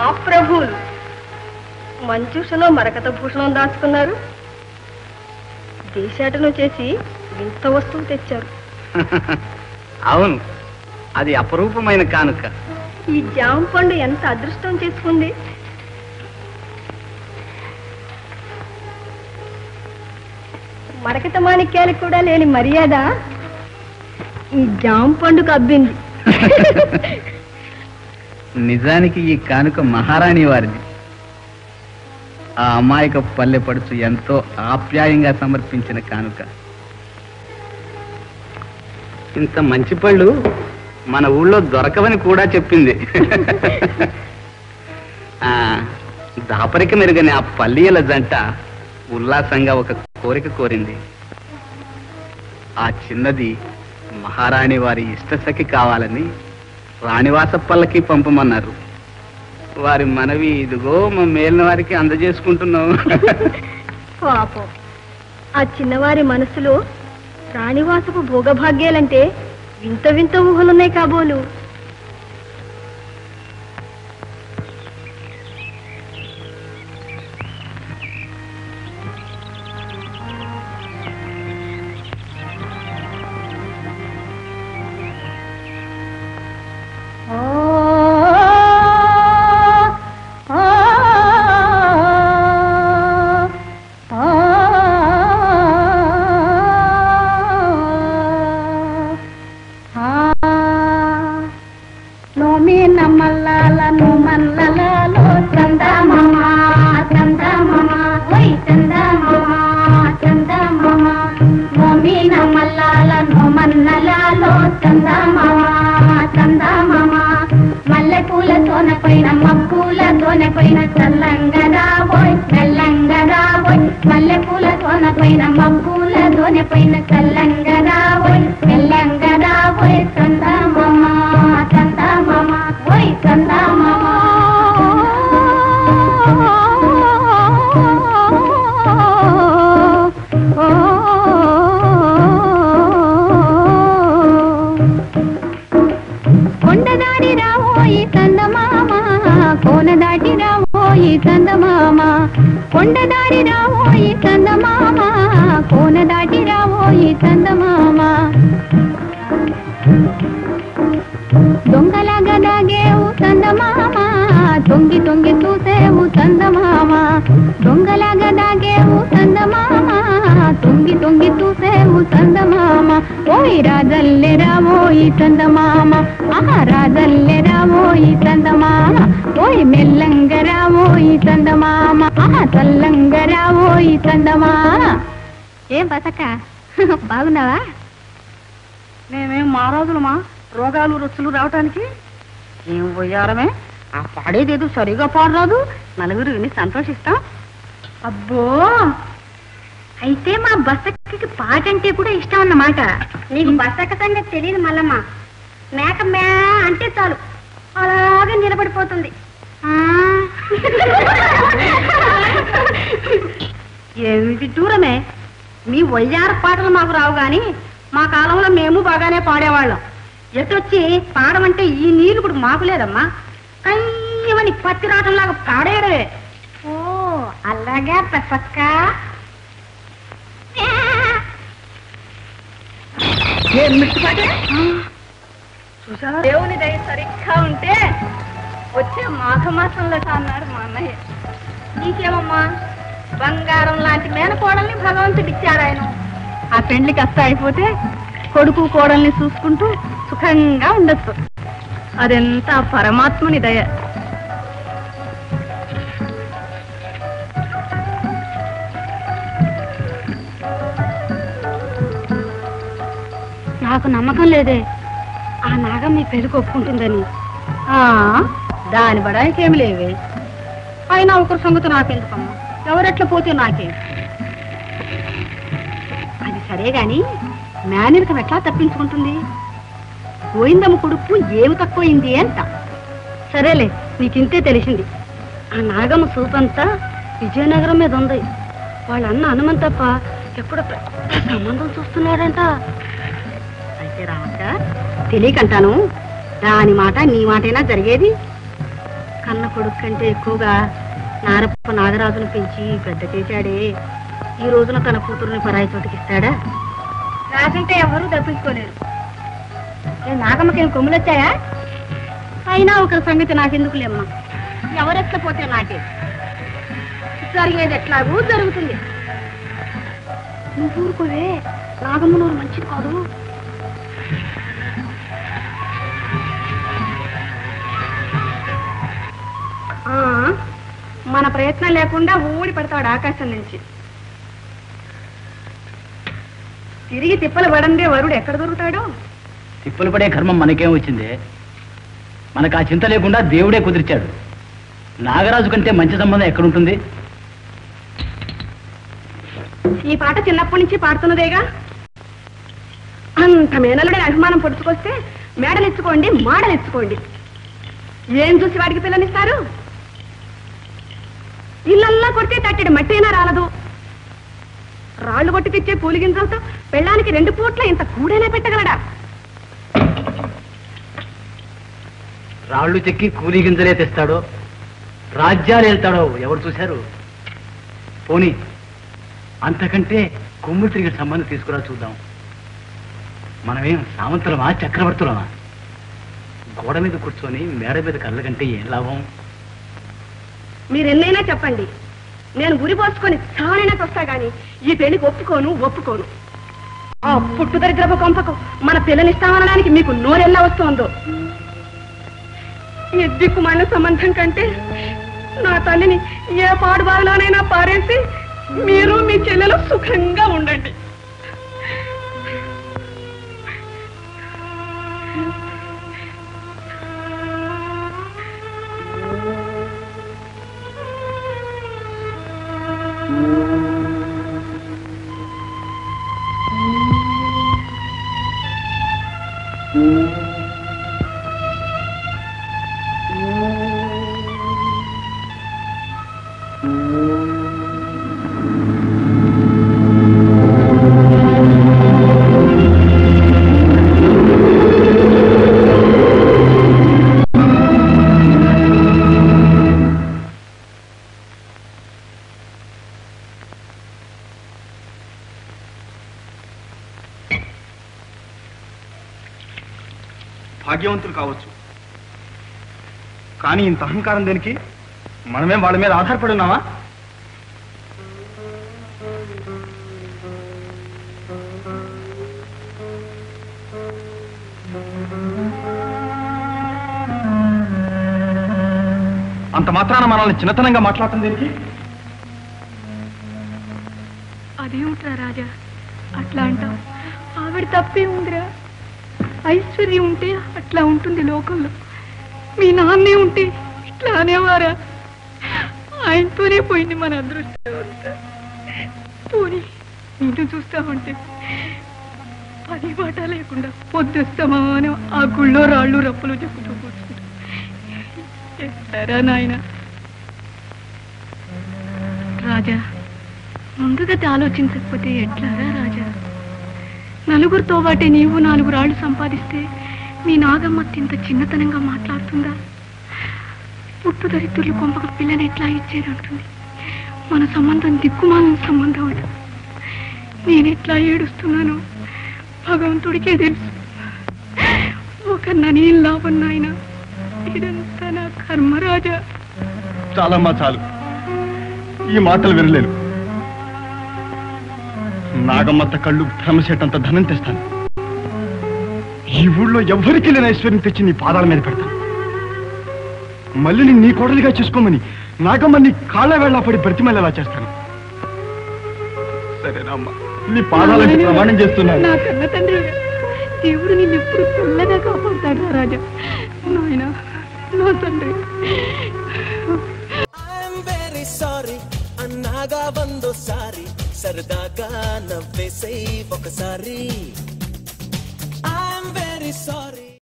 మహాప్రభువులు మంజూషలో మరకత భూషణం దాచుకున్నారు. దేశాటను చేసి వింత వస్తువు తెచ్చారు. అవును, అది అపరూపమైన కానుక. ఈ జామ పండు ఎంత అదృష్టం చేసుకుంది. మరకత మాణిక్యాలకు కూడా లేని మర్యాద ఈ జామ పండుగ అబ్బింది. నిజానికి ఈ కానుక మహారాణి వారిది. ఆ అమాయక పల్లెపడుచు ఎంతో ఆప్యాయంగా సమర్పించిన కానుక. ఇంత మంచి పళ్ళు మన ఊళ్ళో దొరకవని కూడా చెప్పింది. దాపరిక మెరుగని ఆ పల్లియల జంట ఉల్లాసంగా ఒక కోరిక కోరింది. ఆ చిన్నది మహారాణి వారి ఇష్టసఖి కావాలని రాణివాసప్పల్లకి పంపమన్నారు. వారి మనవి ఇదిగో మా మేలిన వారికి అందజేసుకుంటున్నాం. పాపం, ఆ చిన్నవారి మనసులో రాణివాసపు భోగభాగ్యాలంటే వింత వింత ఊహలున్నాయి కాబోలు. ఏం బసక్క, బాగున్నావా? మేమేం మారాజులమా రోగాలు రొచ్చులు రావటానికి? ఏం పోయారమే, ఆ పాడేదేదో సరిగా పాడరాదు, నలుగురు విని సంతోషిస్తాం. అబ్బో, అయితే మా బసక్కకి పాట అంటే కూడా ఇష్టం అన్నమాట. నీకు బసక్క సంగతి తెలియదు మల్లమ్మ. మేక మే అంటే చాలు అలాగే నిలబడిపోతుంది. ఏమిటి దూరమే, మీ వయ్యార పాటలు మాకు రావు గాని మా కాలంలో మేము బాగానే పాడేవాళ్ళం. ఎటొచ్చి పాడమంటే ఈ నీళ్లు కూడా మాకు లేదమ్మా. కయ్యమని పత్తి రాటంలాగా పాడేయడమే. ఓ అలాగా బసక్క. చూసావా, దేవుని దయ సరిగ్గా ఉంటే వచ్చే మాఘమాసంలో అన్నాడు మా అన్నయ్య. నీకేమమ్మా, బంగారం లాంటి మేనకోడల్ని భగవంతుడు ఇచ్చాడు ఆయన. ఆ పెండ్లి కష్ట అయిపోతే కొడుకు కోడల్ని చూసుకుంటూ సుఖంగా ఉండొచ్చు. అదెంత పరమాత్ముని దయ. నాకు నమ్మకం లేదే ఆ నాగం మీ పెళ్లికి ఒప్పుకుంటుందని. దాని బడాయికేమి లేవే. అయినా ఒకరి సంగతి నాకెందుకమ్మా, ఎవరెట్లా పోతే నాకేం. అది సరే గాని మేనరికం ఎట్లా తప్పించుకుంటుంది? గోయిందమ్మ కొడుకు ఏమి తక్కువైంది అంట. సరేలే, నీకింతే తెలిసింది. ఆ నాగమ్మ సూపంతా విజయనగరం మీద ఉంది. వాళ్ళ అన్న హనుమంతప్ప ఎప్పుడో పెద్ద సంబంధం చూస్తున్నాడంట. అయితే రావక్క, తెలియకంటాను, దాని మాట నీ మాటైనా జరిగేది. కన్న కొడుకు కంటే ఎక్కువగా నారప్ప నాగరాజును పెంచి పెద్ద చేశాడే, ఈ రోజున తన కూతురుని పరాయి చోటికిస్తాడా? రాజంటే ఎవరూ తప్పించుకోలేరు. నాగమ్మకి కొమ్ములు వచ్చాయా? అయినా ఒక సంగతి నాకెందుకులేమ్మా, ఎవరెత్తపోతే నాకే, జరిగేది ఎట్లాగూ జరుగుతుంది. నువ్వు ఊరుకోవే, నాగమ్మ నూరు మంచిది కాదు. మన ప్రయత్నం లేకుండా ఊడి పడతాడు ఆకాశం నుంచి. తిరిగి తిప్పలు పడందే వరుడు ఎక్కడ దొరుకుతాడో. తిప్పలు పడే కర్మం మనకేం వచ్చింది? మనకు ఆ చింత లేకుండా దేవుడే కుదిర్చాడు. నాగరాజు కంటే మంచి సంబంధం ఎక్కడుంటుంది? ఈ పాట చిన్నప్పటి నుంచి పాడుతున్నదేగా. అంత మేనలుడే అభిమానం పొడుచుకొస్తే మేడలెచ్చుకోండి, మాడలెచ్చుకోండి. ఏం చూసి వాడికి పిల్లనిస్తారు? ఇళ్ళల్లా కొడితే తట్టెడు మట్టైనా రాలదు. రాళ్లు కొట్టి తెచ్చే కూలిగింజలతో పెళ్ళానికి 2 పూట్ల ఇంత కూడైనా పెట్టగలడా? రాళ్లు చెక్కి కూలీ గింజలే తెస్తాడో, రాజ్యాలు వెళ్తాడో ఎవరు చూశారు? పోనీ అంతకంటే కొమ్ములు తిరిగి సంబంధం తీసుకురా చూద్దాం. మనమేం సామంతులమా, చక్రవర్తులమా? గోడ మీద కూర్చొని మేడ మీద కళ్ళకంటే ఏం లాభం? మీరెన్నైనా చెప్పండి, నేను ఉరి పోసుకొని చావనైనా వస్తా గాని ఈ పెళ్లికి ఒప్పుకోను. ఆ పుట్టు దరిద్రపు కొంపకు మన పిల్లనిస్తామనడానికి మీకు నోరెల్లా వస్తోందో. ఈ దిక్కుమాలిన సంబంధం కంటే నా తల్లిని ఏ పాడుబావిలోనైనా పారేసి మీరు మీ చెల్లెలు సుఖంగా ఉండండి. భాగ్యవంతులు కావచ్చు, కానీ ఇంత అహంకారం దేనికి? మనమేం వాళ్ళ మీద ఆధారపడి ఉన్నామా? అంత మాత్రాన మనల్ని చిన్నతనంగా మాట్లాడటం దేనికి? అదేమిట్రా రాజా అట్లా అంటావు? ఆవిడ తప్పే ఉందిరా. ఐశ్వర్యం ఉంటే అట్లా ఉంటుంది లోకంలో. మీ నాన్నే ఉంటే ఇట్లా అనేవారా? ఆయనతోనే పోయింది మన అదృష్టం. పోనీ నిన్ను చూస్తామంటే పని బాట లేకుండా పొద్దుస్తామా అని ఆ గుళ్ళో రాళ్ళు రప్పులు చెప్పుతూ కూర్చుంటా. ఎట్టారా నాయన? రాజా ముందుగా ఆలోచించకపోతే ఎట్లారా రాజా? నలుగురితో వాటి నీవు 4 రాళ్ళు సంపాదిస్తే మీ నాగమ్మ ఇంత చిన్నతనంగా మాట్లాడుతుందా? పుట్టు దరిద్రులు కొంపకు పిల్లని ఎట్లా ఇచ్చేదంటుంది. మన సంబంధం దిక్కుమాలిన సంబంధం అట. నేనెట్లా ఏడుస్తున్నాను భగవంతుడికే తెలుసు. ఒక ననేం లాభం నాయన, ఇదంతా నా కర్మరాజా. చాలమ్మా చాలు, ఈ మాటలు వినలేను. నాగమ్మత్త కళ్ళు భ్రమసేటంత ధనం తెస్తాను. ఈ ఊళ్ళో ఎవ్వరికి లేని ఐశ్వర్యం తెచ్చి నీ పాదాల మీద పెడతాను. మళ్ళీ నీ కోడలిగా చేసుకోమని నాగమ్మ నీ కాళ్ళ వేళ్ళ పడి బ్రతిమల్లేలా చేస్తాను. సరేనా అమ్మా, నీ పాదాలకి ప్రమాణం చేస్తున్నాను. నా కన్న తండ్రి దేవుడు నిన్ను ఎప్పుడు చల్లగా కాపాడుతాడు రాజా. నాయన నా తండ్రి. అన్నాగా వందోసారి సరదాగా నవ్వేసై ఒకసారి. I'm very sorry.